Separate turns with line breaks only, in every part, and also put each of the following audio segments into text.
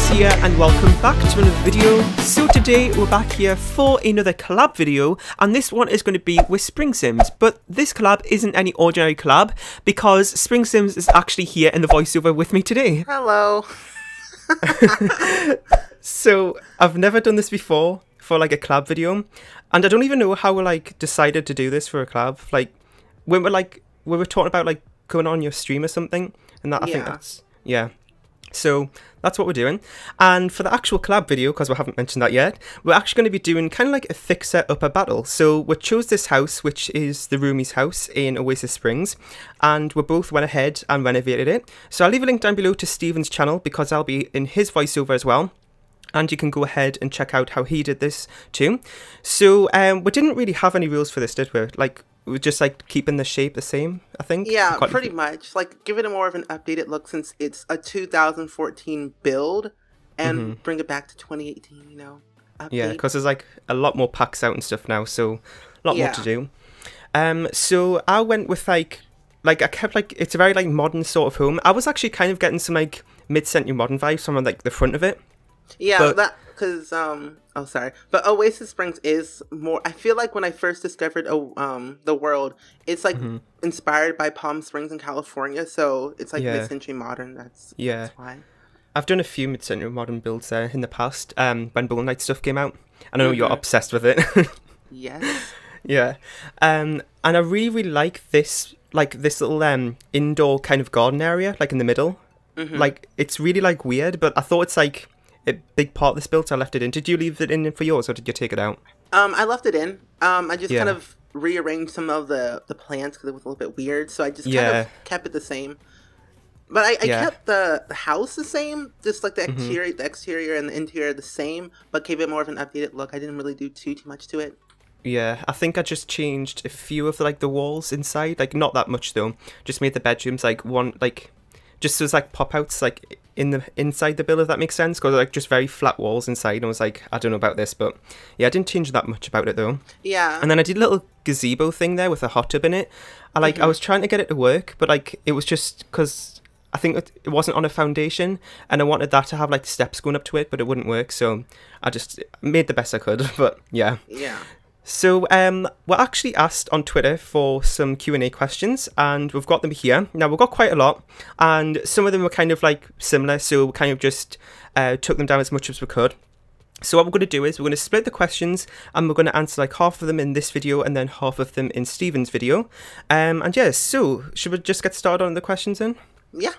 Roomies here and welcome back to another video. So today we're back here for another collab video, and this one is going to be with SpringSims, but this collab isn't any ordinary collab because SpringSims is actually here in the voiceover with me today.
Hello.
So I've never done this before for like a collab video, and I don't even know how we like decided to do this for a collab. Like when we were talking about like going on your stream or something, and that I think that's so that's what we're doing. And for the actual collab video, because we haven't mentioned that yet, we're actually going to be doing kind of like a fixer upper battle. So we chose this house, which is the Roomies house in Oasis Springs, and we both went ahead and renovated it. So I'll leave a link down below to Steven's channel because I'll be in his voiceover as well. And you can go ahead and check out how he did this too. So we didn't really have any rules for this, did we? Like, we're just like keeping the shape the same, I think.
Yeah, pretty much. Like, give it a more of an updated look since it's a 2014 build, and bring it back to 2018. You know. Update.
Yeah, because there's like a lot more packs out and stuff now, so a lot more to do. So I went with like I kept like it's a very like modern sort of home. I was actually kind of getting some like mid-century modern vibes from like the front of it.
Yeah,
but,
that because but Oasis Springs is more. I feel like when I first discovered the world, it's like inspired by Palm Springs in California, so it's like mid-century modern. That's why.
I've done a few mid-century modern builds there in the past. When Bone Knight stuff came out, and I know you're obsessed with it.
Yes.
Yeah, and I really like this little indoor kind of garden area, like in the middle. Like it's really like weird, but I thought it's like a big part of this build, so I left it in. Did you leave it in for yours, or did you take it out?
I left it in. I just kind of rearranged some of the plants because it was a little bit weird, so I just kind of kept it the same. But I kept the house the same, just like the exterior and the interior the same, but gave it more of an updated look. I didn't really do too much to it.
Yeah, I think I just changed a few of the walls inside, like not that much though. Just made the bedrooms like one just as like pop outs like inside the build, if that makes sense, because like just very flat walls inside. And I was like, I don't know about this, but yeah, I didn't change that much about it though.
Yeah.
And then I did a little gazebo thing there with a hot tub in it. I was trying to get it to work, but like it was just because I think it wasn't on a foundation, and I wanted that to have like steps going up to it, but it wouldn't work. So I just made the best I could. But yeah.
Yeah.
So we're actually asked on Twitter for some Q&A questions, and we've got them here. Now, we've got quite a lot, and some of them were kind of like similar, so we kind of just took them down as much as we could. So what we're going to do is we're going to split the questions, and we're going to answer like half of them in this video and then half of them in Steven's video. And yeah, so should we just get started on the questions then?
Yeah.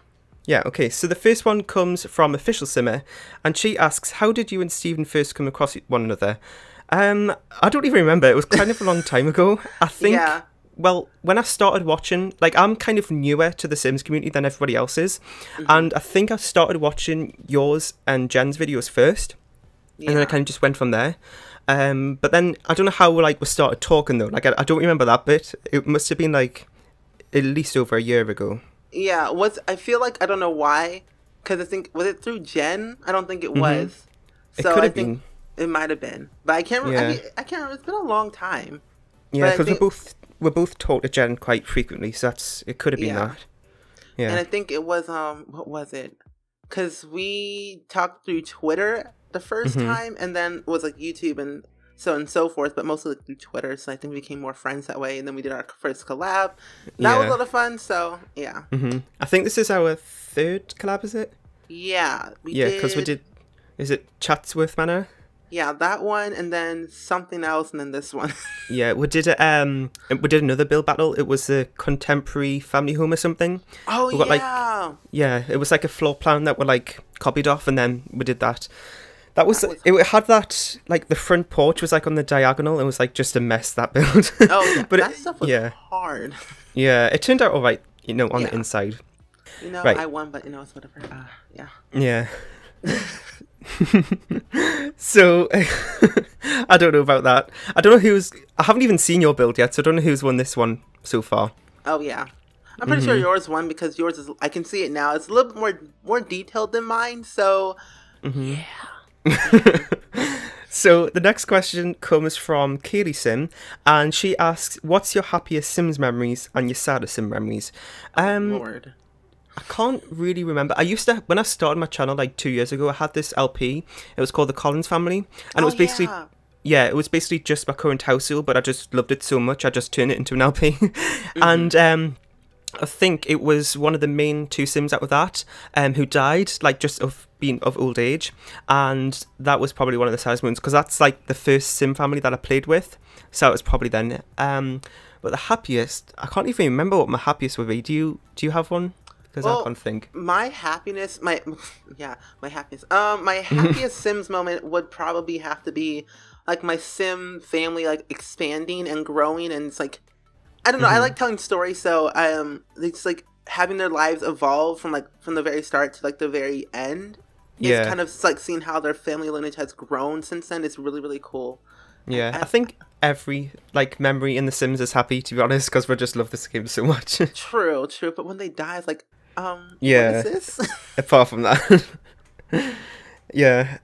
Yeah, okay, so the first one comes from Official Simmer, and she asks, how did you and Steven first come across one another? I don't even remember. It was kind of a long time ago. I think, well, when I started watching, like, I'm kind of newer to the Sims community than everybody else is, and I think I started watching yours and Jen's videos first, and then I kind of just went from there. But then, I don't know how, we started talking, though. Like, I don't remember that bit. It must have been, like, at least over a year ago.
Yeah, I feel like, I don't know why, because I think, was it through Jen? I don't think it was. So
it could have been.
It might have been, but I can't remember. Yeah. I can't remember. It's been a long time.
Yeah, because we're both talk to Jen quite frequently, so it could have been that. Yeah,
and I think it was what was it? Because we talked through Twitter the first time, and then it was like YouTube and so forth, but mostly through Twitter. So I think we became more friends that way, and then we did our first collab. That was a lot of fun. So yeah,
I think this is our third collab. Is it?
Yeah,
because we did. Is it Chatsworth Manor?
Yeah, that one, and then something else, and then this one.
Yeah, we did another build battle. It was a contemporary family home or something.
Oh,
we got, it was like a floor plan that we copied off, and then we did that. It had that, like, the front porch was on the diagonal. It was just a mess, that build.
Oh yeah, but that stuff was hard. Yeah,
it turned out all right, on the inside.
I won, but it's whatever.
Yeah. So I don't know about that. I haven't even seen your build yet, so I don't know who's won this one so far.
Oh yeah, I'm pretty sure yours won because yours is. I can see it now. It's a little bit more detailed than mine. So yeah.
So the next question comes from Kaylee Sim, and she asks, "What's your happiest Sims memories and your saddest Sim memories?"
Lord.
I can't really remember. I used to, when I started my channel like 2 years ago, I had this LP. It was called The Collins Family, and it was basically, it was basically just my current household, but I just loved it so much, I just turned it into an LP. And I think it was one of the main two Sims out of that who died, like just of being of old age, and that was probably one of the saddest moments because that's like the first Sim family that I played with, so it was probably then. But the happiest, I can't even remember what my happiest would be. Do you have one? Because I can't think.
My happiness, my happiness. My happiest Sims moment would probably have to be like my Sim family like expanding and growing, and it's like, I don't know. I like telling stories, so it's like having their lives evolve from the very start to like the very end. Yeah, it's kind of like seeing how their family lineage has grown since then. It's really, really cool.
Yeah, I think every like memory in The Sims is happy, to be honest, because we just love this game so much.
True. But when they die, it's like,
yeah.
What is this?
Apart from that. Yeah.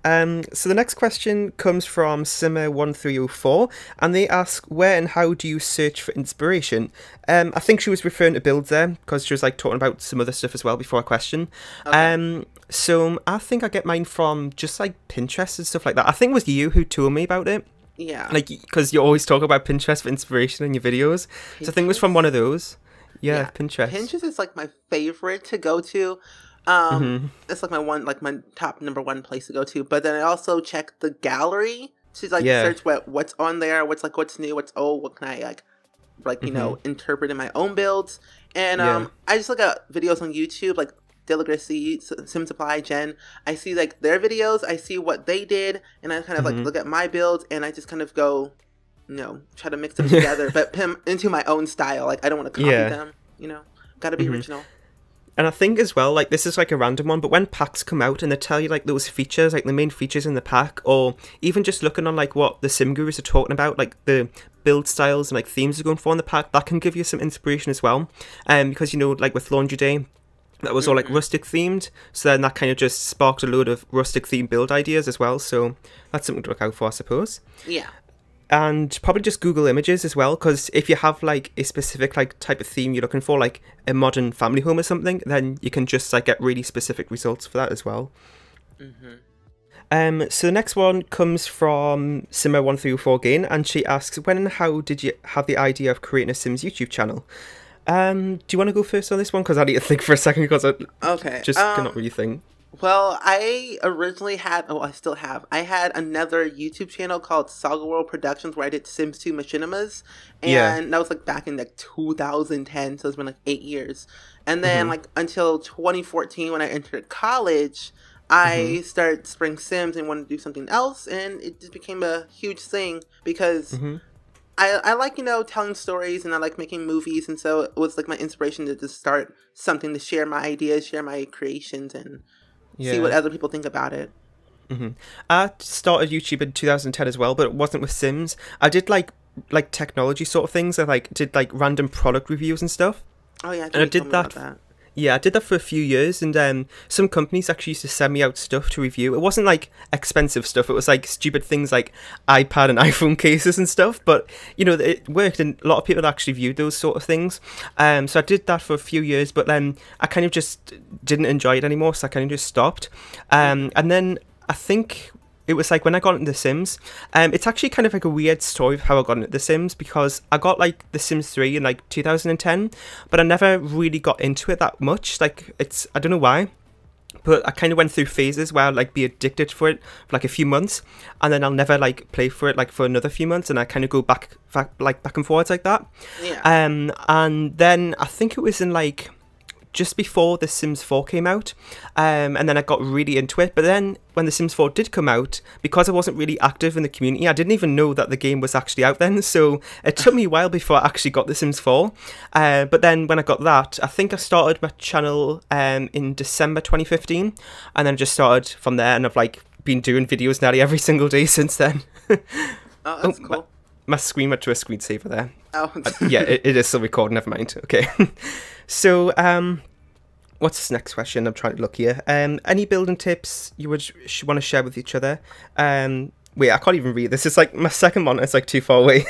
So the next question comes from Simmer1304, and they ask, where and how do you search for inspiration? I think she was referring to builds there, because she was like talking about some other stuff as well before a question. Okay. So I think I get mine from just like Pinterest and stuff like that. I think it was you who told me about it.
Yeah.
Like, because you always talk about Pinterest for inspiration in your videos. Pinterest? So I think it was from one of those. Yeah, Pinterest.
Pinterest is like my favorite to go to. It's like my top #1 place to go to. But then I also check the gallery to like search what's on there, what's new, what's old, what can I you know, interpret in my own builds. And I just look at videos on YouTube, like Deligracy, Sim Supply, Jen. I see like their videos, I see what they did, and I kind of like look at my builds, and I just kind of go, you know, try to mix them together, but into my own style. Like I don't want to copy them, you know. Gotta be original.
And I think as well, like this is like a random one, but when packs come out and they tell you like those features, like the main features in the pack, or even just looking on like what the Sim Gurus are talking about, like the build styles and like themes are going for in the pack, that can give you some inspiration as well. Because you know, like with Laundry Day, that was all like rustic themed, so then that kind of just sparked a load of rustic themed build ideas as well. So that's something to look out for, I suppose.
Yeah.
And probably just Google Images as well, because if you have like a specific like type of theme you're looking for, like a modern family home or something, then you can just like get really specific results for that as well. So the next one comes from Simmer1304 again, and she asks, when and how did you have the idea of creating a Sims YouTube channel? Do you want to go first on this one? Because I need to think for a second, because I just cannot really think.
Well, I originally had, I still have, I had another YouTube channel called Saga World Productions where I did Sims 2 Machinimas, and that was like back in like 2010, so it's been like 8 years. And then like until 2014 when I entered college, I started SpringSims and wanted to do something else, and it just became a huge thing because I like, you know, telling stories, and I like making movies, and so it was like my inspiration to just start something to share my ideas, share my creations, and see what other people think about it. I started YouTube in 2010 as well, but it wasn't with Sims. I did like technology sort of things. I like did like random product reviews and stuff. Oh yeah,
and I did that. Yeah, I did that for a few years, and some companies actually used to send me out stuff to review. It wasn't like expensive stuff, it was like stupid things like iPad and iPhone cases and stuff, but you know, it worked, and a lot of people actually viewed those sort of things. So I did that for a few years, but then I kind of just didn't enjoy it anymore, so I kind of just stopped. And then I think it was like when I got into The Sims, it's actually kind of like a weird story of how I got into The Sims, because I got like The Sims 3 in like 2010, but I never really got into it that much. Like I don't know why, but I kind of went through phases where I'd like be addicted for it for like a few months, and then I'll never like play for it like for another few months, and I kind of go back and forwards like that.
Yeah.
And then I think it was in like just before The Sims 4 came out, and then I got really into it. But then when The Sims 4 did come out, because I wasn't really active in the community, I didn't even know that the game was actually out then, so it took me a while before I actually got The Sims 4. But then when I got that, I think I started my channel in December 2015, and then just started from there, and I've like been doing videos nearly every single day since then.
Oh, that's cool.
My screen went to a screensaver there.
Oh.
Yeah, it is still recording, never mind. Okay. So, what's this next question? I'm trying to look here. Any building tips you would want to share with each other? Wait, I can't even read this. It's like my second monitor is like too far away.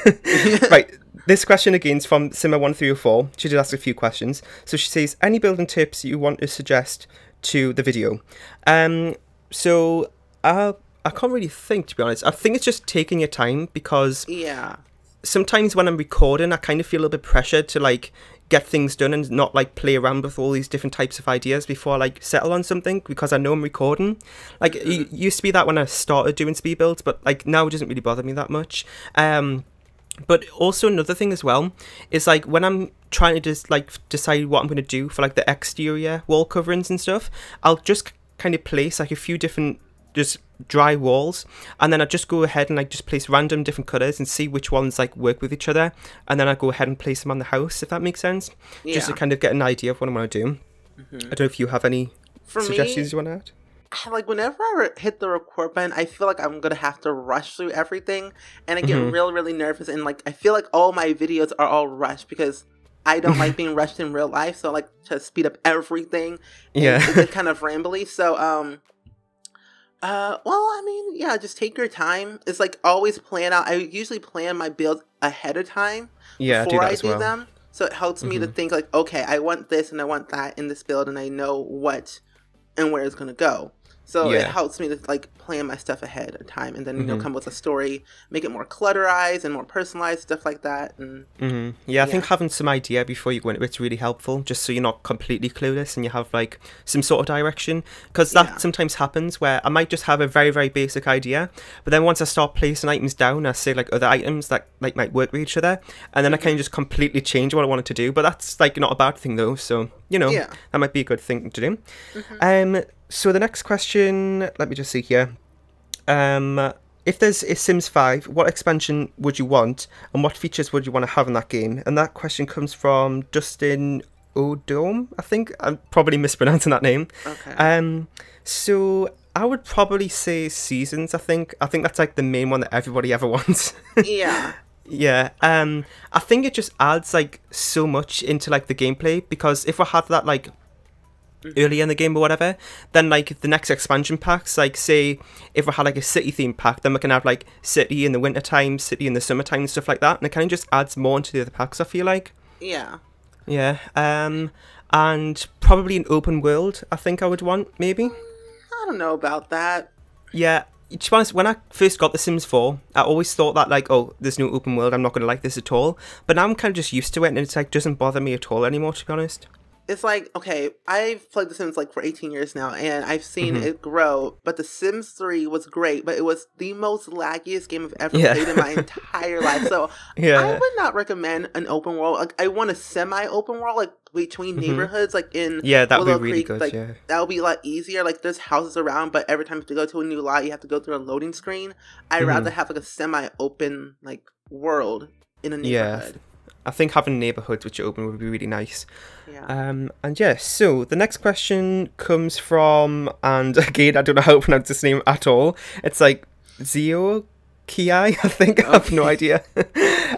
Right. This question again is from Simmer1304. She did ask a few questions. So she says, any building tips you want to suggest to the video? So I can't really think, to be honest. I think it's just taking your time, because sometimes when I'm recording, I kind of feel a little bit pressured to like get things done and not like play around with all these different types of ideas before I like settle on something, because I know I'm recording. Like it used to be that when I started doing speed builds, but like now it doesn't really bother me that much. But also another thing as well is like when I'm trying to just like decide what I'm going to do for like the exterior wall coverings and stuff, I'll just kind of place like a few different just dry walls, and then I just go ahead and like just place random different colours and see which ones like work with each other, and then I go ahead and place them on the house, if that makes sense. Just to kind of get an idea of what I want to do. I don't know if you have any suggestions you want to add.
Like whenever I hit the record button, I feel like I'm gonna have to rush through everything, and I get really nervous, and like I feel like all my videos are all rushed because I don't like being rushed in real life, so I like to speed up everything. It's kind of rambly. So well, I mean, yeah, just take your time. It's like always plan out. I usually plan my builds ahead of time before I do them. So it helps me to think like, okay, I want this and I want that in this build, and I know what and where it's going to go. So it helps me to like plan my stuff ahead of time, and then you know come with a story, make it more clutterized and more personalized, stuff like that. And
I think having some idea before you go into it's really helpful, just so you're not completely clueless and you have like some sort of direction, because that sometimes happens where I might just have a very basic idea, but then once I start placing items down, I say like other items that like might work with each other, and then I can just completely change what I wanted to do. But that's like not a bad thing though, so you know that might be a good thing to do. So the next question, let me just see here. If there's a Sims 5, what expansion would you want, and what features would you want to have in that game? And that question comes from Dustin Odom, I think. I'm probably mispronouncing that name.
Okay.
So I would probably say Seasons, I think. I think that's like the main one that everybody ever wants.
Yeah.
I think it just adds like so much into like the gameplay, because if I had that like early in the game or whatever, then like the next expansion packs, like say if I had like a city theme pack, then we can have like city in the winter time, city in the summertime and stuff like that, and it kind of just adds more into the other packs, I feel like. And probably an open world I think I would want, maybe.
I don't know about that.
To be honest, when I first got The Sims 4, I always thought that like, oh, there's no open world, I'm not going to like this at all, but now I'm kind of just used to it, and it's like doesn't bother me at all anymore, to be honest.
It's like, okay, I've played The Sims like for 18 years now, and I've seen it grow, but The Sims 3 was great, but it was the most laggiest game I've ever played in my entire life. So I would not recommend an open world. Like, I want a semi-open world, like between neighborhoods, like in
that would
Willow
be really
Creek,
good.
like that would be a lot easier. Like there's houses around, but every time you have to go to a new lot, you have to go through a loading screen. I'd rather have like a semi-open like world in a neighborhood.
I think having neighborhoods which are open would be really nice. So the next question comes from, and again, I don't know how to pronounce this name at all. It's like Zio Ki, I think. I have no idea.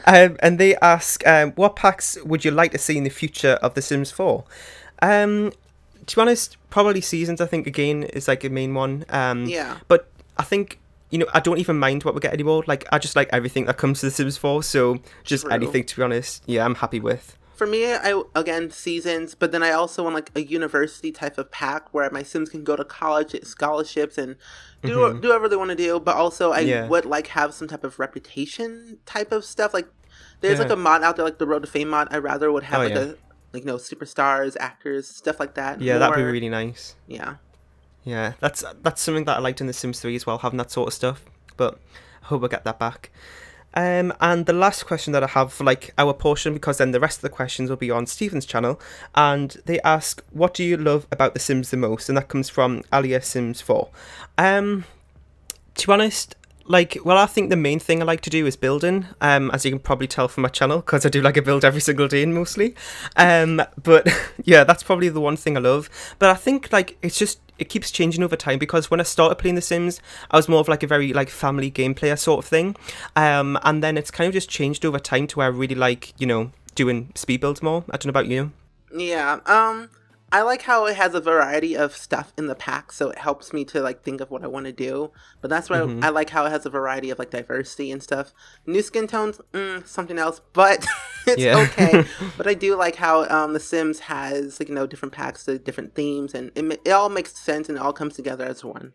And they ask, what packs would you like to see in the future of The Sims 4? To be honest, probably Seasons, I think, again, is like a main one. But I think, you know, I don't even mind what we get anymore. Like, I just like everything that comes to The Sims 4, so just anything, to be honest, I'm happy with.
For me, again, Seasons, but then I also want like a university type of pack where my Sims can go to college, get scholarships, and do whatever they want to do. But also, I would like have some type of reputation type of stuff. Like, there's like a mod out there, like the Road to Fame mod. I rather would have superstars, actors, stuff like that.
That'd be really nice.
Yeah,
that's something that I liked in The Sims 3 as well, having that sort of stuff. But I hope I get that back. And the last question that I have for like our portion, because then the rest of the questions will be on Stephen's channel, and they ask, what do you love about The Sims the most? And that comes from Alia Sims 4. To be honest, like, well, I think the main thing I like to do is building, as you can probably tell from my channel, because I do like a build every single day mostly. But yeah, that's probably the one thing I love. But I think like it keeps changing over time, because when I started playing The Sims, I was more of like a very like family game player sort of thing. And then it's kind of just changed over time to where I really like, you know, doing speed builds more. I don't know about you.
Yeah. I like how it has a variety of stuff in the pack, so it helps me to like think of what I want to do. But that's why I like how it has a variety of like diversity and stuff. New skin tones, something else, but it's okay. But I do like how the Sims has like, you know, different packs, different themes, and it all makes sense and it all comes together as one.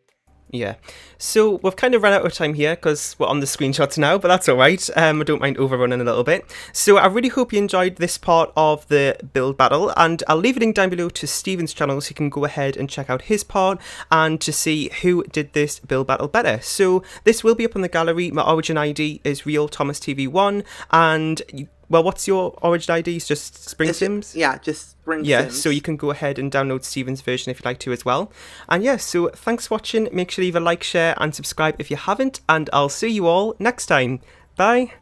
Yeah, so we've kind of run out of time here because we're on the screenshots now, but that's all right. I don't mind overrunning a little bit. So I really hope you enjoyed this part of the build battle, and I'll leave a link down below to Steven's channel so you can go ahead and check out his part and to see who did this build battle better. So this will be up on the gallery. My origin ID is RealThomasTV1, and well, what's your origin ID? It's just SpringSims?
Yeah, just SpringSims.
Yeah, so you can go ahead and download Steven's version if you'd like to as well. And yeah, so thanks for watching. Make sure to leave a like, share, and subscribe if you haven't. And I'll see you all next time. Bye.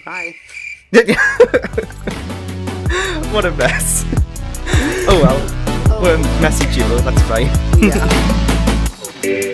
Bye.
What a mess. Oh well. We're a messy duo, that's fine.
Yeah.